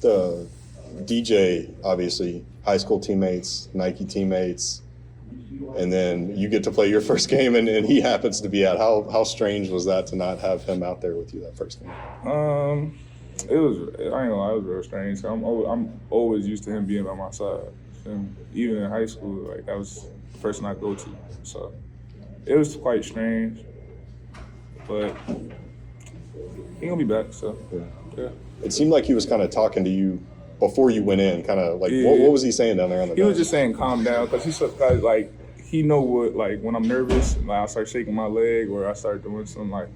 DJ, obviously, high school teammates, Nike teammates, and then you get to play your first game, and he happens to be out. How strange was that to not have him out there with you that first game? It was. I ain't gonna lie, it was real strange. I'm always used to him being by my side, and even in high school, like that was the person I go to. So it was quite strange, but he gonna be back. So yeah. It seemed like he was kind of talking to you before you went in, kind of like what was he saying down there on the bench? He was just saying calm down because like he know what, like when I'm nervous, like I start shaking my leg or I start doing some like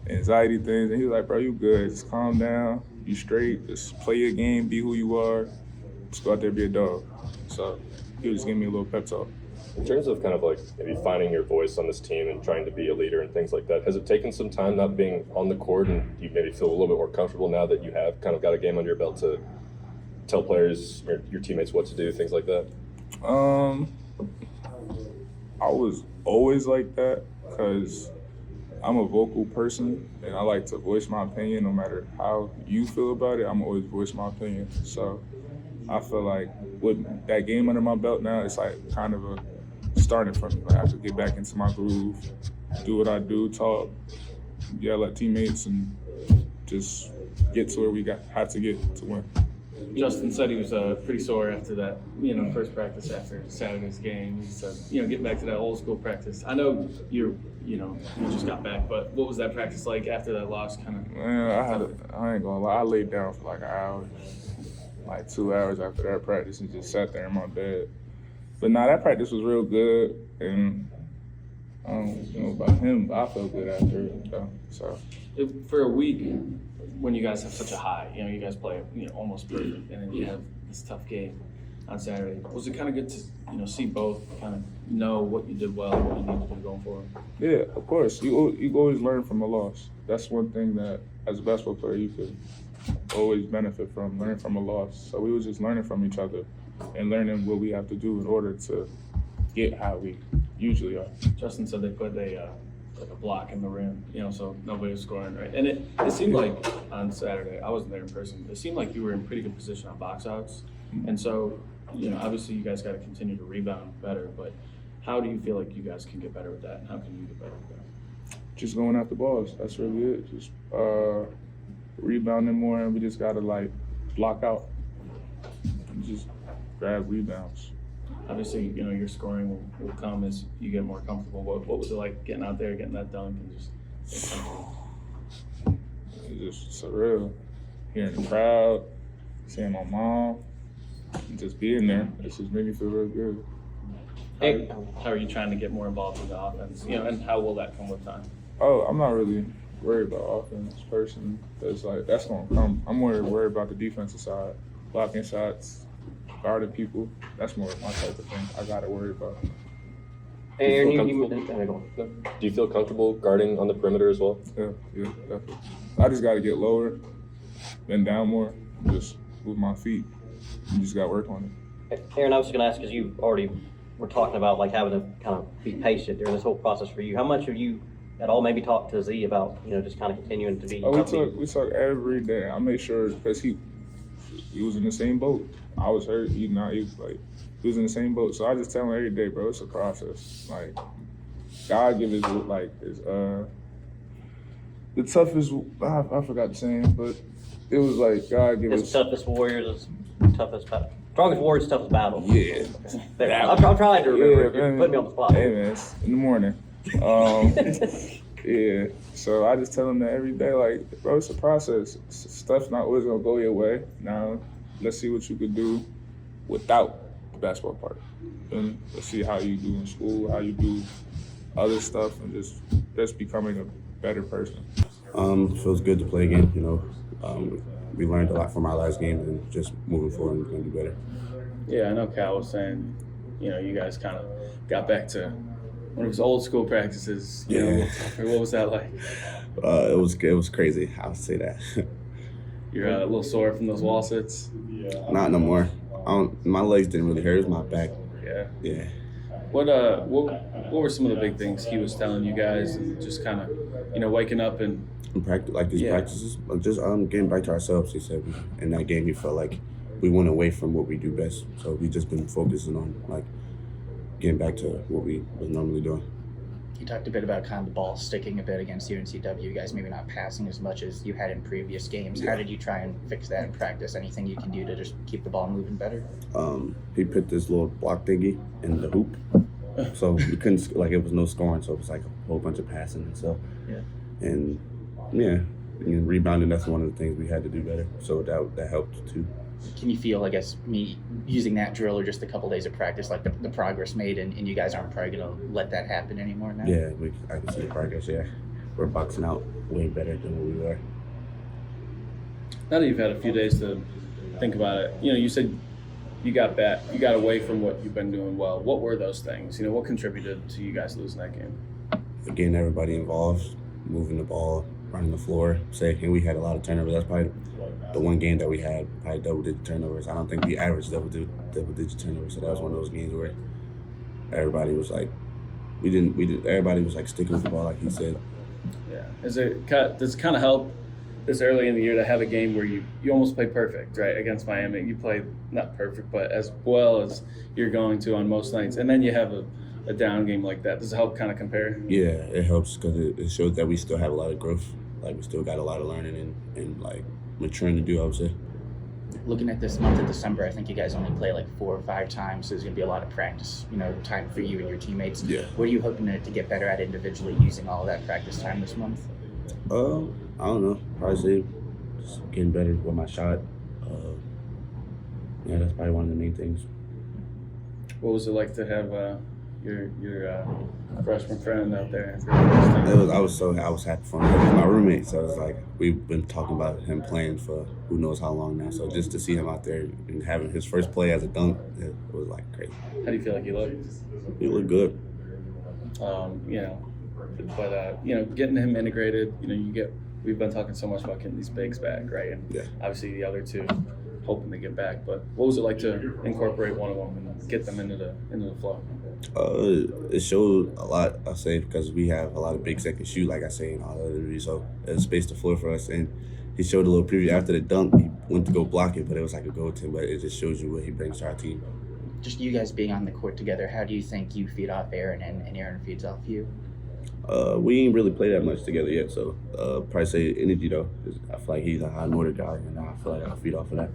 anxiety things, and he was like, bro, you good, just calm down, you straight, just play your game, be who you are, just go out there, be a dog. So he was just giving me a little pep talk. In terms of kind of like maybe finding your voice on this team and trying to be a leader and things like that, has it taken some time not being on the court and you maybe feel a little bit more comfortable now that you have kind of got a game under your belt to tell players or your teammates what to do, things like that? I was always like that because I'm a vocal person and I like to voice my opinion no matter how you feel about it. I'm always voice my opinion. So I feel like with that game under my belt now, it's like kind of a starting from me. I have to get back into my groove, do what I do, talk, yell at teammates, and just get to where we had to get to win. Justin said he was pretty sore after that, first practice after Saturday's game. He said, get back to that old school practice. I know you just got back, but what was that practice like after that loss? Man, I ain't gonna lie, I laid down for like an hour, like 2 hours after that practice and just sat there in my bed. But that practice was real good, and I don't know about him, but I felt good after it. So for a week, when you guys have such a high, you guys play almost perfect, and then you have this tough game on Saturday. Was it kind of good to see both, kind of know what you did well and what you need to do going forward? Yeah, of course. You always learn from a loss. That's one thing that as a basketball player you could always benefit from, learning from a loss. So we were just learning from each other and learning what we have to do in order to get how we usually are. Justin said they put a block in the rim, so nobody was scoring, right? And it seemed like on Saturday, I wasn't there in person, it seemed like you were in pretty good position on box outs. And so, obviously you guys got to continue to rebound better, but how do you feel like you guys can get better with that, and how can you get better with that? Just going after balls, that's really it. Just rebounding more, and we just got to block out and just grab rebounds. Obviously, your scoring will come as you get more comfortable. What was it like getting out there, getting that dunk, and just It's just surreal. Hearing the crowd, seeing my mom, and just being there. It just made me feel real good. How are you trying to get more involved in the offense? And how will that come with time? Oh, I'm not really worried about offense personally. Because that's gonna come. I'm more worried about the defensive side, blocking shots, guarding people. That's more my type of thing I gotta worry about. Do you feel comfortable guarding on the perimeter as well? Yeah, definitely. I just gotta get lower, bend down more, just move my feet. You just gotta work on it. Aaron, I was just gonna ask, because you already were talking about having to kind of be patient during this whole process for you. How much have you at all maybe talked to Z about, just kind of continuing to be? We talk every day. I make sure, because he was in the same boat. I was hurt. He was in the same boat. So I just tell him every day, bro, it's a process. God give his the toughest. I forgot the saying, but it was God give his toughest warriors, toughest battle. Strongest warriors, toughest battle. Yeah. I'm trying to remember. Yeah, You're putting me on the spot. Hey man, it's in the morning. Yeah. So I just tell him that every day, bro, it's a process. Stuff's not always gonna go your way. Now, let's see what you could do without the basketball part. And let's see how you do in school, how you do other stuff, and just becoming a better person. Feels good to play again. We learned a lot from our last game, and just moving forward, we're going to do better. Yeah, I know Cal was saying, you guys kind of got back to one of his old school practices. What was that like? It was crazy. I would say that. You're a little sore from those wall sits? Not no more. My legs didn't really hurt. It was my back. Yeah. Yeah. What were some of the big things he was telling you guys, and just kind of, waking up and In practice, like these Yeah. practices, just getting back to ourselves. He said in that game, he felt like we went away from what we do best. So we just been focusing on like getting back to what we was normally doing. You talked a bit about kind of the ball sticking a bit against UNCW. You guys maybe not passing as much as you had in previous games. How did you try and fix that in practice? Anything you can do to just keep the ball moving better? He put this little block thingy in the hoop, so we couldn't like it was no scoring. So it was like a whole bunch of passing and stuff. Yeah. And and rebounding. That's one of the things we had to do better. So that helped too. Can you feel, I guess, me using that drill or just a couple days of practice, like the progress made, and you guys aren't probably going to let that happen anymore now? Yeah, I can see the progress. Yeah, we're boxing out way better than what we were. now that you've had a few days to think about it, you said you got away from what you've been doing well. What were those things? What contributed to you guys losing that game? Getting everybody involved, moving the ball, running the floor. And we had a lot of turnovers. That's probably the one game that we had probably double-digit turnovers. I don't think we averaged double-digit turnovers. So that was one of those games where everybody was like, everybody was like sticking with the ball, like he said. Yeah. Does it kind of help this early in the year to have a game where you almost play perfect, right, against Miami? You played not perfect, but as well as you're going to on most nights, and then you have a down game like that. Does it help kind of compare? Yeah, it helps because it shows that we still have a lot of growth. Like we still got a lot of learning and like maturing to do, I would say. Looking at this month of December, I think you guys only play like 4 or 5 times. So there's going to be a lot of practice, time for you and your teammates. Yeah. What are you hoping to get better at individually using all of that practice time this month? I don't know. Probably say just getting better with my shot. Yeah, that's probably one of the main things. What was it like to have your freshman friend out there? I was happy for him. He was my roommate, so it's like we've been talking about him playing for who knows how long now. So just to see him out there and having his first play as a dunk, it was like crazy. How do you feel like he looked? He looked good. But getting him integrated, we've been talking so much about getting these bigs back, right? And Yeah. obviously the other two hoping to get back. But what was it like to incorporate one of them and get them into the flow? It showed a lot, I say, because we have a lot of bigs that can shoot, like I say, in all the other interviews. So it spaced the floor for us. And he showed a little preview after the dunk. He went to go block it, but it was like a goal to him. But it just shows you what he brings to our team. Just you guys being on the court together, how do you think you feed off Aaron and Aaron feeds off you? We ain't really played that much together yet, so probably say energy though. 'Cause I feel like he's a high motor guy, and I feel like I feed off of that.